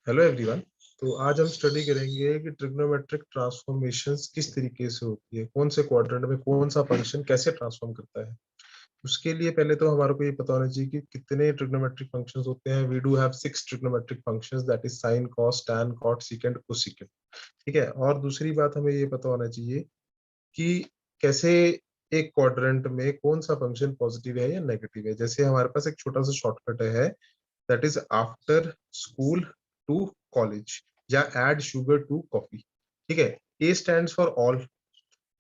Hello everyone. तो आज हम स्टडी करेंगे कि ट्रिग्नोमेट्रिक ट्रांसफॉर्मेशंस किस तरीके से होती है, कौन से क्वाड्रेंट में कौन सा फंक्शन कैसे ट्रांसफॉर्म करता है। उसके लिए पहले तो हमारे को ये पता होना चाहिए कि कितने ट्रिग्नोमेट्रिक फंक्शंस होते हैं। We do have 6 trigonometric functions, that is sine, cos, tan, cot, secant, cosecant. ठीक है। और दूसरी बात हमें ये पता होना चाहिए कि कैसे एक क्वाड्रेंट में कौन सा फंक्शन पॉजिटिव है या नेगेटिव है। जैसे हमारे पास एक छोटा सा शॉर्टकट है, that is after school to college या एड शुगर टू कॉफी। ठीक है। A stands for all.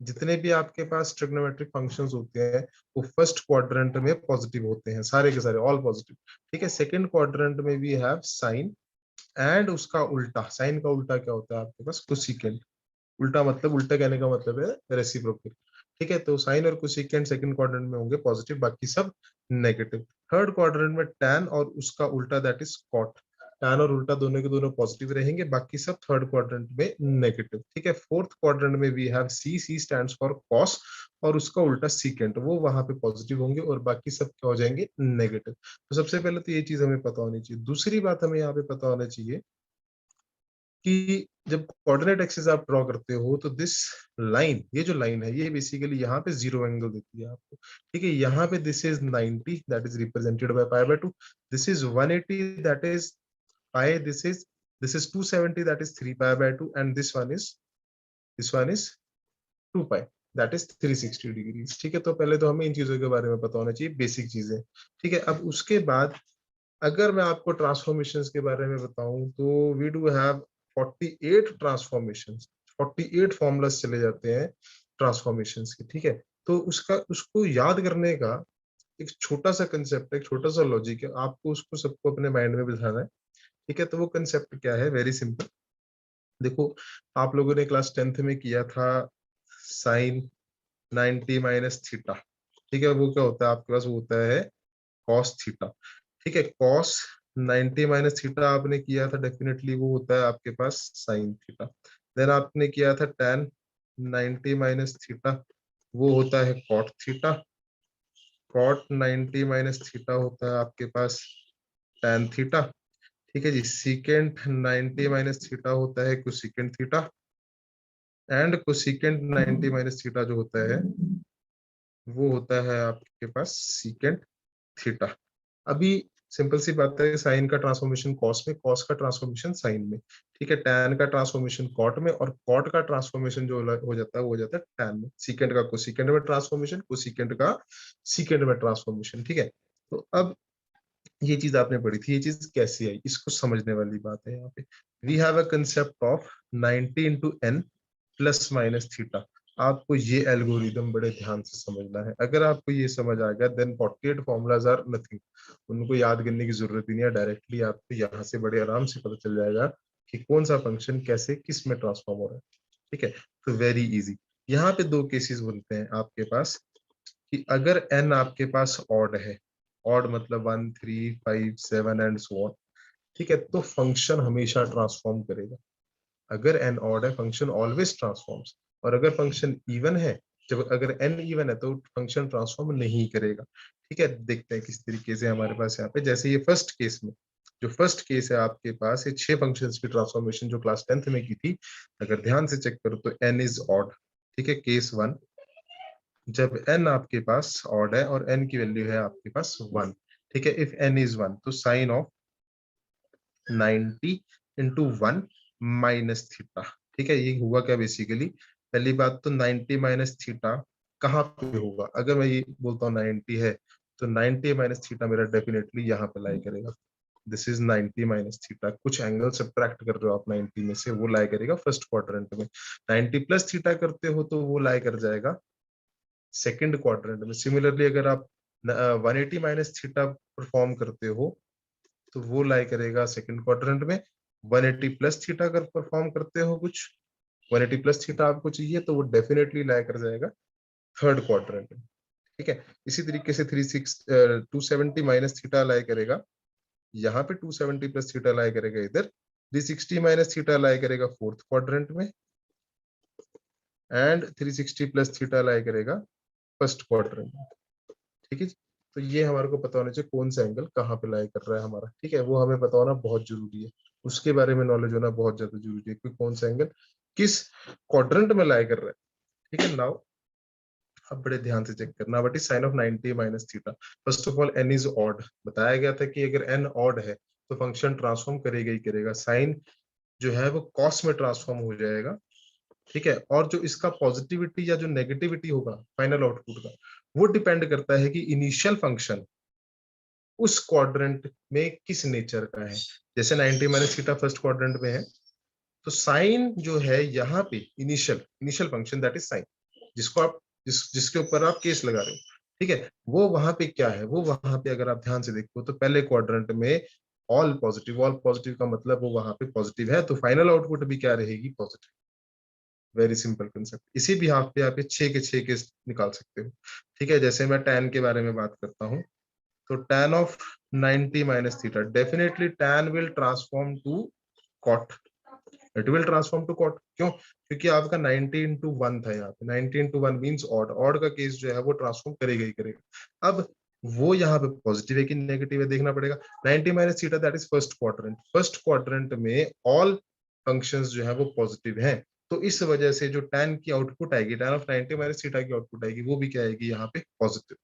जितने भी आपके पास ट्रिग्नोमेट्रिक फंक्शंस होते हैं वो फर्स्ट क्वाड्रेंट में पॉजिटिव होते हैं, सारे के सारे ऑल पॉजिटिव। ठीक है। सेकंड क्वाड्रेंट में वी हैव साइन एंड उसका उल्टा, साइन का उल्टा क्या होता है आपके पास, कोसेकेंट। उल्टा मतलब, उल्टा कहने का मतलब है रेसिप्रोकल। ठीक है। तो साइन और कोसेकेंट सेकंड क्वाड्रेंट में होंगे पॉजिटिव, बाकी सब नेगेटिव। थर्ड क्वाड्रेंट में टैन और उसका उल्टा दैट इज कॉट। टैन और उल्टा दोनों के दोनों पॉजिटिव रहेंगे, बाकी सब थर्ड क्वाड्रेंट में नेगेटिव। ठीक है। फोर्थ क्वाड्रेंट में we have C, C stands for cos और उसका उल्टा सीकेंट, वो वहां पे पॉजिटिव होंगे और बाकी सब क्या हो जाएंगे, नेगेटिव। तो सबसे पहले तो ये चीज हमें पता होनी चाहिए। दूसरी बात हमें यहाँ पे पता होना चाहिए कि जब कोऑर्डिनेट एक्सिस आप ड्रॉ करते हो तो दिस लाइन, ये जो लाइन है ये बेसिकली यहाँ पे जीरो एंगल देती है आपको। ठीक है। यहाँ पे this is 90, that is represented by pi by 2। This is 180, that is pi. This is 270, that is 3 pi by 2 and this one is 2 pi, that is 360 degrees. ठीक है। तो पहले तो हमें इन चीजों के बारे में पता होना चाहिए, बेसिक चीजें। ठीक है। अब उसके बाद अगर मैं आपको ट्रांसफॉर्मेशंस के बारे में बताऊं तो we do have 48 transformations, 48 formulas चले जाते हैं ट्रांसफॉर्मेशंस के। ठीक है। तो उसको याद करने का एक छोटा सा कंसेप्ट है, एक छोटा सा लॉजिक है, आपको उसको सबको अपने माइंड में बिठाना है। ठीक है। तो वो कंसेप्ट क्या है, वेरी सिंपल। देखो, आप लोगों ने क्लास 10th में किया था साइन 90 माइनस थीटा। ठीक है। वो क्या होता है आपके पास, वो होता है कॉस थीटा। ठीक है। कॉस 90 माइनस थीटा आपने किया था, डेफिनेटली वो होता है आपके पास साइन थीटा। देन आपने किया था टैन 90 माइनस थीटा, वो होता है cot theta. Cot 90 minus theta होता है आपके पास टैन थीटा। ठीक है जी। सीकेंट 90 माइनस थीटा होता है cosecant theta and cosecant 90 minus theta जो होता है वो होता है आपके पास सीकेंट थीटा। अभी सिंपल सी बात है, साइन का ट्रांसफॉर्मेशन कॉस में, कॉस का ट्रांसफॉर्मेशन साइन में। ठीक है। टैन का ट्रांसफॉर्मेशन कॉट में और कॉट का ट्रांसफॉर्मेशन जो हो जाता है वो हो जाता है टैन में। सीकेंट का कोसेकेंट में ट्रांसफॉर्मेशन, कोसेकेंट का सीकेंट में ट्रांसफॉर्मेशन। ठीक है। तो अब ये चीज आपने पढ़ी थी, ये चीज कैसे आई, इसको समझने वाली बात है यहाँ पे। We have a concept of 90 into n plus minus theta. आपको ये एल्गोरिदम बड़े ध्यान से समझना है। अगर आपको ये समझ आ गया देन 48 फॉर्मूलाज आर नथिंग, उनको याद करने की जरूरत ही नहीं है। डायरेक्टली आपको यहाँ से बड़े आराम से पता चल जाएगा कि कौन सा फंक्शन कैसे किस में ट्रांसफॉर्म हो रहा है। ठीक है। तो वेरी इजी। यहाँ पे दो केसेस बनते हैं आपके पास कि अगर एन आपके पास ऑड है, ऑड मतलब 1 3 5 7 एंड सो ऑन। ठीक है। तो फंक्शन हमेशा ट्रांसफॉर्म करेगा। अगर एन ऑड है फंक्शन ऑलवेज ट्रांसफॉर्म्स, और अगर फंक्शन इवन है, जब अगर एन इवन है तो फंक्शन ट्रांसफॉर्म नहीं करेगा। ठीक है। देखते हैं किस तरीके से हमारे पास यहाँ पे, जैसे ये फर्स्ट केस में, जो फर्स्ट केस है आपके पास, ये 6 फंक्शंस की ट्रांसफॉर्मेशन जो क्लास 10th में की थी, अगर ध्यान से चेक करो तो एन इज ऑड। ठीक है। केस 1, जब n आपके पास ऑड है और n की वैल्यू है आपके पास 1। ठीक है। इफ n इज 1 तो sine of 90 into 1 minus theta. ठीक है। ये हुआ क्या बेसिकली, पहली बात तो 90 माइनस थीटा कहाँ पे होगा, अगर मैं ये बोलता हूँ 90 है तो 90 माइनस थीटा मेरा डेफिनेटली यहाँ पे लाई करेगा। दिस इज 90 माइनस थीटा, कुछ एंगल सब्ट्रैक्ट कर रहे हो आप 90 में से, वो लाई करेगा फर्स्ट क्वाड्रेंट में। 90 प्लस थीटा करते हो तो वो लाई कर जाएगा सेकंड क्वाड्रेंट में। सिमिलरली अगर आप 180 माइनस थीटा परफॉर्म करते हो तो वो लाई करेगा सेकंड क्वाड्रेंट में। 180 प्लस थीटा अगर परफॉर्म करते हो कुछ, 180 प्लस थीटा आपको चाहिए तो वो डेफिनेटली लाई कर जाएगा थर्ड क्वाड्रेंट में। ठीक है। इसी तरीके से 270 माइनस थीटा लाई करेगा यहाँ पे, 270 प्लस थीटा लाई करेगा इधर, 360 माइनस थीटा लाई करेगा फोर्थ क्वाड्रेंट में एंड 360 प्लस थीटा लाई करेगा फर्स्ट क्वाड्रेंट में। ठीक है। तो ये हमारे को पता होना चाहिए कौन सा एंगल कहाँ पे लाई कर रहा है हमारा, ठीक है, वो हमें पता होना बहुत जरूरी है, उसके बारे में नॉलेज होना बहुत ज्यादा जरूरी है कि कौन सा एंगल किस क्वाड्रेंट में लाई कर रहा है, ठीक है। नाउ अब बड़े ध्यान से चेक करना, what is sine of 90 minus theta. First of all n is odd, बताया गया था कि अगर n ऑड है तो फंक्शन ट्रांसफॉर्म करेगा ही करेगा, साइन जो है वो कॉस में ट्रांसफॉर्म हो जाएगा, ठीक है। और जो इसका पॉजिटिविटी या जो नेगेटिविटी होगा फाइनल आउटपुट का, वो डिपेंड करता है कि इनिशियल फंक्शन उस क्वाड्रेंट में किस नेचर का है। जैसे 90 माइनस थीटा फर्स्ट क्वाड्रेंट में है, तो साइन जो है यहाँ पे initial initial function that is sign, जिसको आप जिसके ऊपर आप केस लगा रहे हो, ठीक है, वो वहां पे क्या है, वो वहां पे अगर आप ध्यान से देखो तो पहले क्वाड्रेंट में ऑल पॉजिटिव, ऑल पॉजिटिव का मतलब वो वहां पे पॉजिटिव है, तो फाइनल आउटपुट भी क्या रहेगी, पॉजिटिव। Very simple concept. इसी भी हाफ पे आप ये 6 के 6 केस निकाल सकते हो, ठीक है। जैसे मैं tan के बारे में बात करता हूँ, तो tan of 90 minus theta, definitely tan will transform to cot, it will transform to cot. क्यों? क्योंकि आपका 90 इंटू 1 था, यहाँ पे 90 इंटू 1 मीन्स ऑड, ऑड का केस जो है वो ट्रांसफॉर्म करेगा ही करेगा। अब वो यहाँ पे पॉजिटिव है कि नेगेटिव है देखना पड़ेगा। 90 minus theta that is first quadrant, first quadrant में ऑल फंक्शंस जो है वो पॉजिटिव हैं, तो इस वजह से जो tan की आउटपुट आएगी, tan ऑफ 90 माइनस थीटा की आउटपुट आएगी, वो भी क्या आएगी यहाँ पे, positive.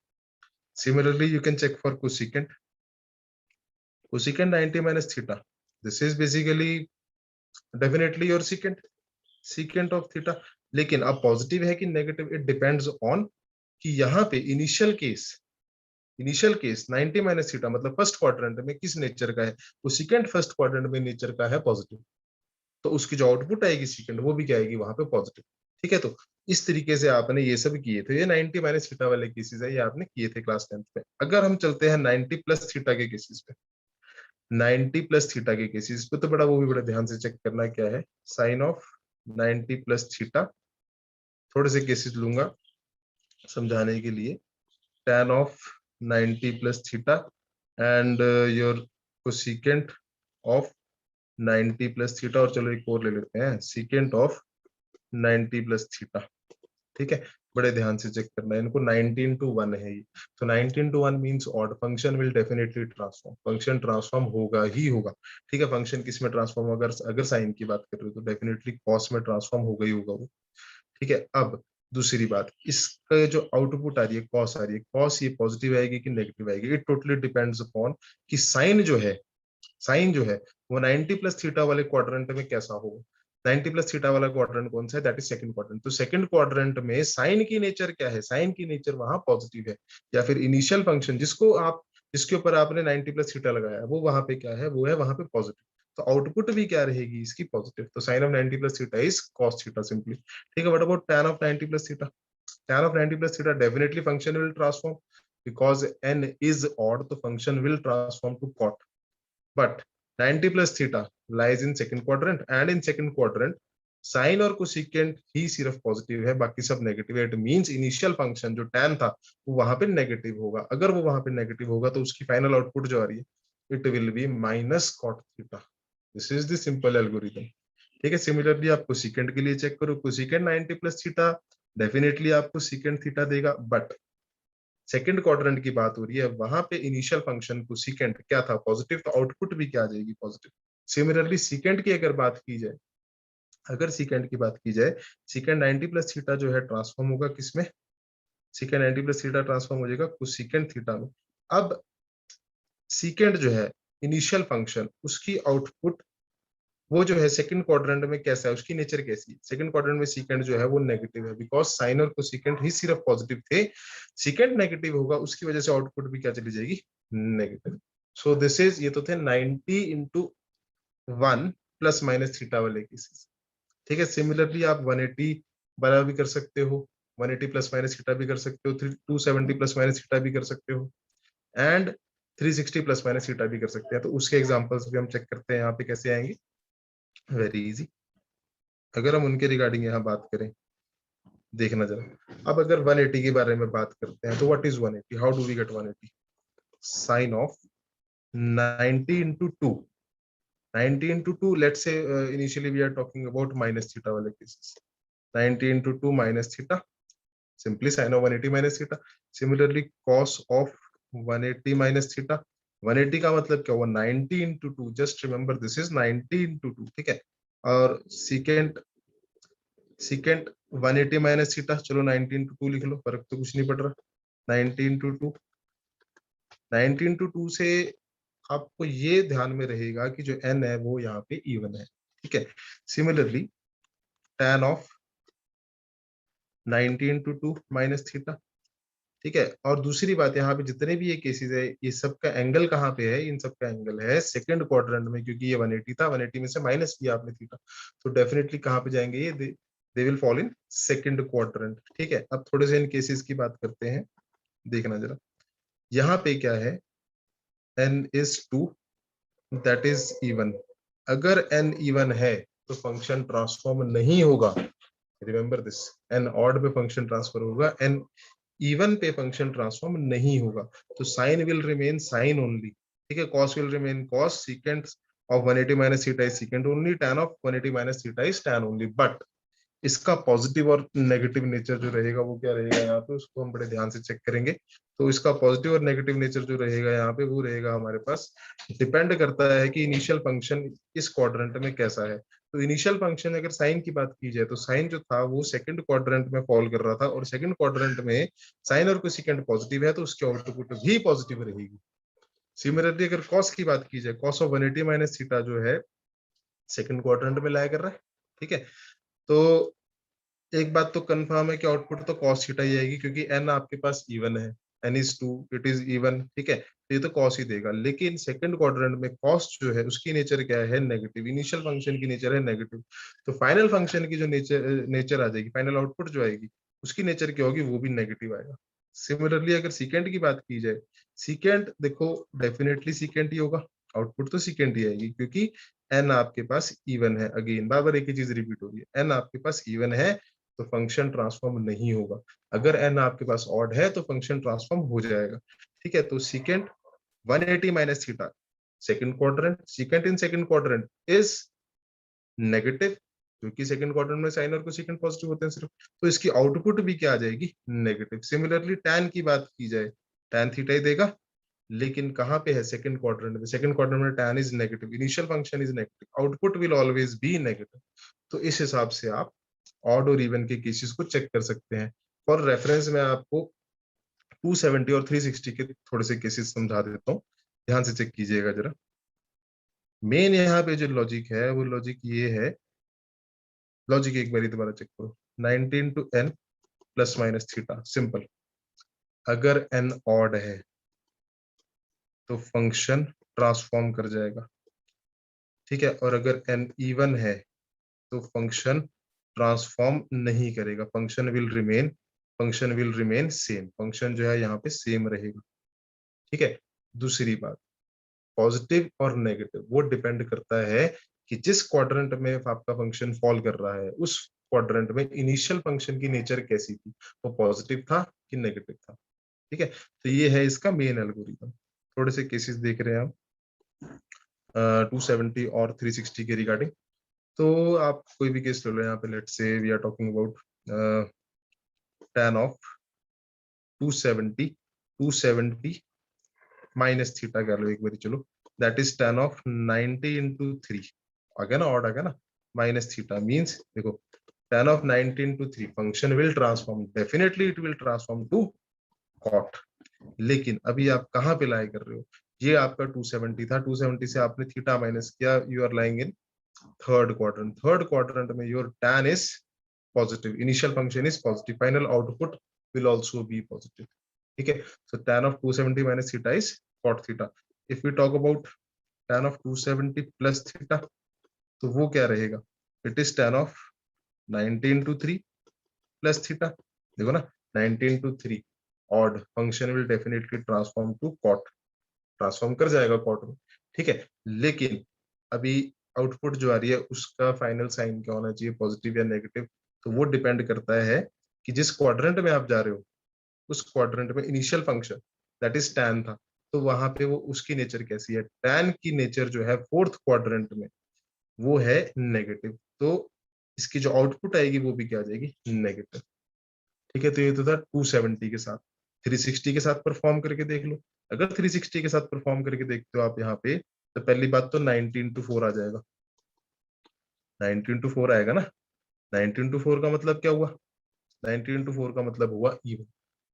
Similarly you can check for cosecant, cosecant 90 minus theta, this is basically definitely your secant, secant of theta. लेकिन अब पॉजिटिव है कि नेगेटिव, इट डिपेंड्स ऑन कि यहाँ पे इनिशियल केस 90 माइनस थीटा मतलब फर्स्ट क्वाड्रेंट में किस नेचर का है, वो सेकंड फर्स्ट क्वाड्रेंट में नेचर का है पॉजिटिव, तो उसकी जो आउटपुट आएगी सेकंड, वो भी क्या आएगी वहां पे, पॉजिटिव, ठीक है। तो इस तरीके से आपने ये सब किए थे, ये 90 माइनस थीटा वाले केसेस है, ये आपने किए थे क्लास 10th में। अगर हम चलते हैं 90 प्लस थीटा के केसेस पे, 90 प्लस थीटा के केसेस पे तो बड़ा वो भी बड़ा ध्यान से चेक करना क्या है, साइन ऑफ 90 प्लस थीटा, थोड़े से केसेस लूंगा समझाने के लिए, tan of 90 plus theta and your cosecant of 90 plus theta, और चलो एक और ले लेते हैं, सीकेंट ऑफ 90 प्लस थीटा, ठीक है। बड़े ध्यान से चेक करना है इनको, 19 टू 1 है ये, तो 19 to 1 means odd, function will definitely transform, function transform होगा ही होगा, ठीक है। फंक्शन किस में ट्रांसफॉर्म, अगर अगर साइन की बात कर रहे हो तो डेफिनेटली कॉस में ट्रांसफॉर्म होगा ही होगा वो, ठीक है। अब दूसरी बात, इसका जो आउटपुट आ रही है, कॉस आ रही है, कॉस ये पॉजिटिव आएगी कि नेगेटिव आएगी, इट टोटली डिपेंड्स अपॉन कि साइन जो है वो 90 प्लस थीटा वाले क्वाड्रेंट में कैसा होगा। 90 प्लस थीटा वाला क्वाड्रेंट कौन सा है, दैट इज सेकंड क्वाड्रेंट, तो सेकंड क्वाड्रेंट में साइन की नेचर क्या है, साइन की नेचर वहां पॉजिटिव है, या फिर इनिशियल फंक्शन जिसके ऊपर आपने 90 प्लस थीटा लगाया वो वहां पे क्या है, वो है वहां पे पॉजिटिव, तो आउटपुट भी क्या रहेगी इसकी, पॉजिटिव। तो sine of 90 plus theta is cos theta simply, ठीक है। What about tan of 90 plus theta, tan of 90 plus theta definitely function will transform because n is odd, तो function will transform to cot, but 90 plus theta lies in second quadrant, and in second quadrant sine और cosecant ही सिर्फ positive है, बाकी सब negative है। It means initial function जो tan था वो वहां पे नेगेटिव होगा, अगर वो वहां पे नेगेटिव होगा तो उसकी फाइनल आउटपुट जो आ रही है it will be minus cot theta, this is the simple algorithm, ठीक है। सिमिलरली आप कोसेकेंट के लिए चेक करो, कोसेकेंट 90 प्लस थीटा डेफिनेटली आपको सेकेंड थीटा देगा, बट सेकंड क्वाड्रेंट की बात हो रही है, वहां पे इनिशियल फंक्शन कोसेकेंट क्या था, पॉजिटिव, तो आउटपुट भी क्या आ जाएगी, पॉजिटिव। सिमिलरली सेकंड की अगर बात की जाए, अगर सेकंड की बात की जाए, सेकंड 90 प्लस थीटा जो है ट्रांसफॉर्म होगा किसमें, सेकंड 90 प्लस थीटा ट्रांसफॉर्म हो जाएगा कोसेकेंट थीटा में। अब सेकंड जो है इनिशियल फंक्शन, उसकी आउटपुट वो जो है सेकंड क्वाड्रेंट में कैसा है, उसकी नेचर कैसी है, सेकंड क्वाड्रेंट में सेकंड जो है वो नेगेटिव है, बिकॉज साइन और कोसेकेंट ही सिर्फ पॉजिटिव थे, सेकंड नेगेटिव होगा उसकी वजह से आउटपुट भी क्या चली जाएगी, नेगेटिव। सो दिस इज, ये तो थे 90 इंटू 1 प्लस माइनस थीटा वाले केसेस, ठीक है। सिमिलरली आप 180 वाला भी कर सकते हो, 180 प्लस माइनस थीटा भी कर सकते हो, 270 प्लस माइनस थीटा भी कर सकते हो, एंड 360 प्लस माइनस थीटा भी कर सकते हैं। तो उसके एग्जांपल्स भी हम चेक करते हैं यहाँ पे कैसे आएंगे, वेरी इजी। अगर हम उनके रिगार्डिंग यहाँ बात करें, देखना जरा, अब अगर 180 के बारे में बात करते हैं तो what is 180, how do we get 180, sine of 90 into 2, 90 into 2, let's say initially we are talking about minus theta वाले cases, 90 into 2 minus theta, simply sin of 180 minus theta. Similarly cos of 180 minus theta. 180 का मतलब क्या हुआ, 90 into 2, just remember this is 90 into 2, ठीक है। और secant secant 180 minus theta, चलो 90 into 2 लिख लो, फर्क तो कुछ नहीं पड़ रहा। 90 इंटू 2, 90 इंटू 2 से आपको ये ध्यान में रहेगा कि जो n है वो यहाँ पे इवन है, ठीक है। Similarly tan of 90 into 2 minus theta, ठीक है। और दूसरी बात, यहाँ पे जितने भी ये केसेस है, ये सब का एंगल कहाँ पे है, इन सब का एंगल है सेकंड क्वाड्रेंट में, क्योंकि ये 180 था, 180 में से माइनस किया आपने थीटा, तो डेफिनेटली कहाँ पे जाएंगे ये, they will fall in second quadrant, ठीक है। अब थोड़े से इन केसेस की बात करते हैं, देखना जरा। यहाँ पे क्या है, n is 2, that is even. अगर n इवन है तो फंक्शन ट्रांसफॉर्म नहीं होगा, रिमेंबर दिस। n ऑड पे फंक्शन ट्रांसफर होगा, n इवन पे फंक्शन ट्रांसफॉर्म नहीं होगा। तो sine will remain sine only, ठीक है। Cos will remain cos, secant of 180 minus theta is secant only, tan of 180 minus theta is tan only. But इसका positive और negative nature जो रहेगा वो क्या रहेगा यहाँ पे, उसको हम बड़े ध्यान से चेक करेंगे। तो इसका पॉजिटिव और नेगेटिव नेचर जो रहेगा यहाँ पे, वो रहेगा हमारे पास, डिपेंड करता है कि इनिशियल फंक्शन इस क्वाड्रेंट में कैसा है। तो इनिशियल फंक्शन अगर साइन की बात की जाए, तो साइन जो था वो सेकंड क्वाड्रेंट में फॉल कर रहा था, और सेकंड क्वाड्रेंट में साइन और कोसेकेंट पॉजिटिव है, तो उसकी आउटपुट भी पॉजिटिव रहेगी। सिमिलरली अगर कॉस की बात की जाए, कॉस ऑफ 180 माइनस थीटा जो है सेकंड क्वाड्रेंट में लाया कर रहा है, ठीक है। तो एक बात तो कंफर्म है कि आउटपुट तो कॉस थीटा ही आएगी, क्योंकि n आपके पास इवन है, n is 2, it is even, ठीक है। तो ये तो कॉस ही देगा। लेकिन सेकंड क्वाड्रेंट में कॉस जो है उसकी नेचर क्या है, नेगेटिव। इनिशियल फंक्शन की नेचर है नेगेटिव, तो फाइनल फंक्शन की जो नेचर आ जाएगी, फाइनल आउटपुट जो आएगी उसकी नेचर क्या होगी, वो भी नेगेटिव आएगा। सिमिलरली अगर सीकेंट की बात की जाए, सीकेंट देखो डेफिनेटली सीकेंट ही होगा, आउटपुट तो सीकेंट ही आएगी, क्योंकि n आपके पास इवन है। अगेन बार बार एक ही चीज रिपीट हो रही है, n आपके पास इवन है तो फंक्शन ट्रांसफॉर्म नहीं होगा। अगर n आपके पास ऑड है तो फंक्शन ट्रांसफॉर्म हो जाएगा, ठीक है। तो secant 180 minus theta second quadrant, secant in second quadrant is negative, क्योंकि सेकंड क्वाड्रेंट में साइन और कोसेकेंट पॉजिटिव होते हैं सिर्फ, तो इसकी आउटपुट भी क्या आ जाएगी, नेगेटिव। सिमिलरली टैन की बात की जाए, टैन थीटा ही देगा, लेकिन कहाँ पे है, सेकंड क्वाड्रेंट में। सेकंड क्वाड्रेंट में tan is negative, initial function is negative, output will always be negative. तो इस हिसाब से आप ऑड और इवन के केसेस को चेक कर सकते हैं। फॉर रेफरेंस मैं आपको 270 और 360 के थोड़े से केसेस समझा देता हूँ, ध्यान से चेक कीजिएगा जरा। मेन यहाँ पे जो लॉजिक है वो लॉजिक ये है, लॉजिक एक बार दोबारा चेक करो। 19 to n plus minus theta, simple. अगर n ऑड है तो फंक्शन ट्रांसफॉर्म कर जाएगा, ठीक है। और अगर n इवन है तो फंक्शन ट्रांसफॉर्म नहीं करेगा, function will remain same, function जो है यहाँ पे सेम रहेगा, ठीक है। दूसरी बात, पॉजिटिव और नेगेटिव वो डिपेंड करता है कि जिस क्वाड्रेंट में आपका फंक्शन फॉल कर रहा है, उस क्वाड्रेंट में इनिशियल फंक्शन की नेचर कैसी थी, वो पॉजिटिव था कि नेगेटिव था, ठीक है। तो ये है इसका मेन एल्गोरिथम। थोड़े से केसेस देख रहे हैं हम 270 और 360 के रिगार्डिंग। तो आप कोई भी केस ले लो, यहाँ पे let's say we are talking about tan of 270 minus theta कह लो एक बार, चलो। That is tan of 90 into 3, आ गया ना, ऑड आ गया ना, माइनस थीटा मीन्स देखो tan of 90 into 3, function will transform, definitely it will transform to cot. लेकिन अभी आप कहाँ पे लाई कर रहे हो, ये आपका 270 था, 270 से आपने थीटा माइनस किया, you are lying in third quadrant. Third quadrant में your tan is positive, initial function is positive, final output will also be positive, ठीक है। so tan of 270 minus theta is cot theta. if we talk about tan of 270 plus theta, तो वो क्या रहेगा, it is tan of 90 into 3 plus theta, देखो ना, 90 into 3 odd, function will definitely transform to cot, transform कर जाएगा cot में, ठीक है। लेकिन अभी आउटपुट जो आ रही है उसका फाइनल साइन क्या होना चाहिए, पॉजिटिव या नेगेटिव, तो वो डिपेंड करता है कि जिस क्वाड्रेंट में आप जा रहे हो उस क्वाड्रेंट में initial function that is tan था, तो वहां पे वो उसकी नेचर कैसी है, टैन की नेचर जो है फोर्थ क्वाड्रेंट में वो है नेगेटिव, तो इसकी जो आउटपुट आएगी वो भी क्या आ जाएगी, नेगेटिव, ठीक है। तो ये तो था 270 के साथ, 360 के साथ परफॉर्म करके देख लो। अगर 360 के साथ परफॉर्म करके देखते हो आप यहाँ पे, तो पहली बात तो 90 into 4 आ जाएगा, 90 into 4 आएगा ना। 90 into 4 का मतलब क्या हुआ? 90 into 4 का मतलब हुआ इवन।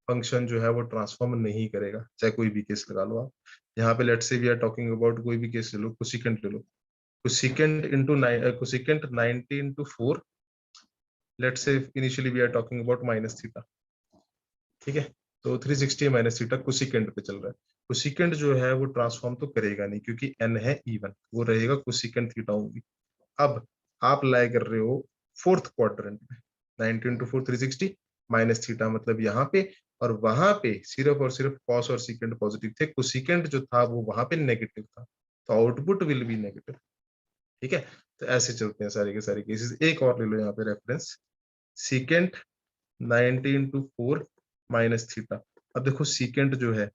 फंक्शन जो है वो ट्रांसफॉर्म नहीं करेगा, चाहे कोई भी केस लगा लो आप। यहाँ पे let's say we are talking about, कोई भी केस ले लो, कोसिकेंट ले लो, cosecant into cosecant 90 into 4, let's say initially we are talking about minus theta, ठीक है। तो 360 माइनस थीटा कोसिकेंट पे चल रहा है। कोसिकेंट जो है वो ट्रांसफॉर्म तो करेगा नहीं, क्योंकि n है इवन, वो रहेगा कोसिकेंट थीटा ओनली। अब आप लाई कर रहे हो फोर्थ क्वाड्रेंट में, 90 into 4 360 माइनस थीटा, मतलब यहाँ पे, और वहां पे सिर्फ और सिर्फ कॉस और सीकेंट पॉजिटिव थे, कोसिकेंट जो था वो वहां पे नेगेटिव था, तो आउटपुट विल बी नेगेटिव, ठीक है। तो ऐसे चलते हैं सारे के सारे केसेस। एक और ले लो यहाँ पे reference, secant 90 into 4 minus theta. अब देखो सीकेंट जो है,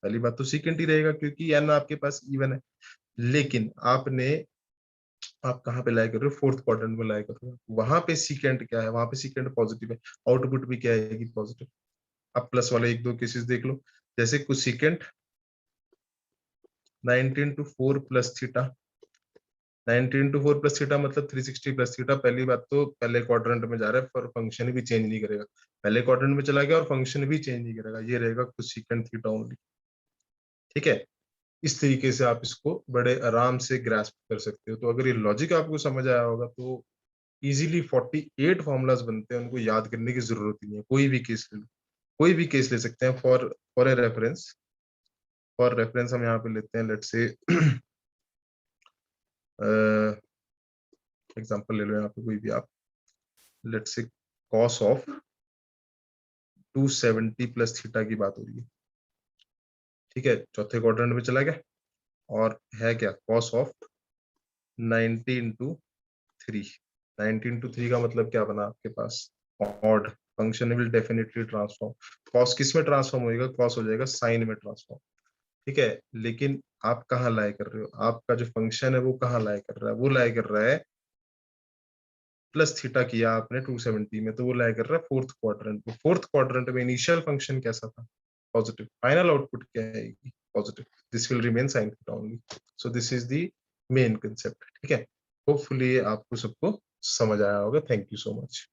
पहली बात तो सीकेंट ही रहेगा क्योंकि एन आपके पास इवन है, लेकिन आप कहाँ पे लाया कर रहे हो? फोर्थ क्वाड्रेंट में लाया कर रहे हो, वहां पे सीकेंट क्या है? वहां पे सीकेंट पॉजिटिव है, आउटपुट भी क्या आएगी? पॉजिटिव। अब प्लस वाले एक दो केसेस देख लो, जैसे कुछ secant 90 into 4 plus theta, 90 into 4 plus theta मतलब 360 प्लस थीटा। पहली बात तो पहले क्वाड्रेंट में जा रहा है, पर फंक्शन भी चेंज नहीं करेगा, पहले क्वाड्रेंट में चला गया और फंक्शन भी चेंज नहीं करेगा, ये रहेगा कुछ सीकेंट थीटा ओनली, ठीक है। इस तरीके से आप इसको बड़े आराम से ग्रास्प कर सकते हो। तो अगर ये लॉजिक आपको समझ आया होगा तो इजीली 48 फॉर्मूलाज बनते हैं, उनको याद करने की जरूरत ही नहीं है। कोई भी केस ले लो, कोई भी केस ले सकते हैं। For a reference, for reference हम यहाँ पे लेते हैं, लेट्स से एग्जांपल ले लो यहाँ पे कोई भी आप, let's say cos of 270 plus theta की बात हो रही है, ठीक है। चौथे क्वाड्रेंट में चला गया, और है क्या? Cos of 90 into 3। 90 into 3 का मतलब क्या बना आपके पास? Odd. Function will definitely transform. Cos किस में ट्रांसफॉर्म होएगा? कॉस हो जाएगा साइन में ट्रांसफॉर्म, ठीक है। लेकिन आप कहाँ लाए कर रहे हो? आपका जो फंक्शन है वो कहाँ लाए कर रहा है? वो लाए कर रहा है प्लस थीटा किया आपने 270 में, तो वो लाए कर रहा है फोर्थ क्वाड्रेंट में। फोर्थ क्वाड्रेंट में इनिशियल फंक्शन कैसा था? पॉजिटिव। फाइनल आउटपुट क्या आएगी? Positive. This will remain sine theta only. So this is the main concept, ठीक है। होपफुली आपको सबको समझ आया होगा। Thank you so much.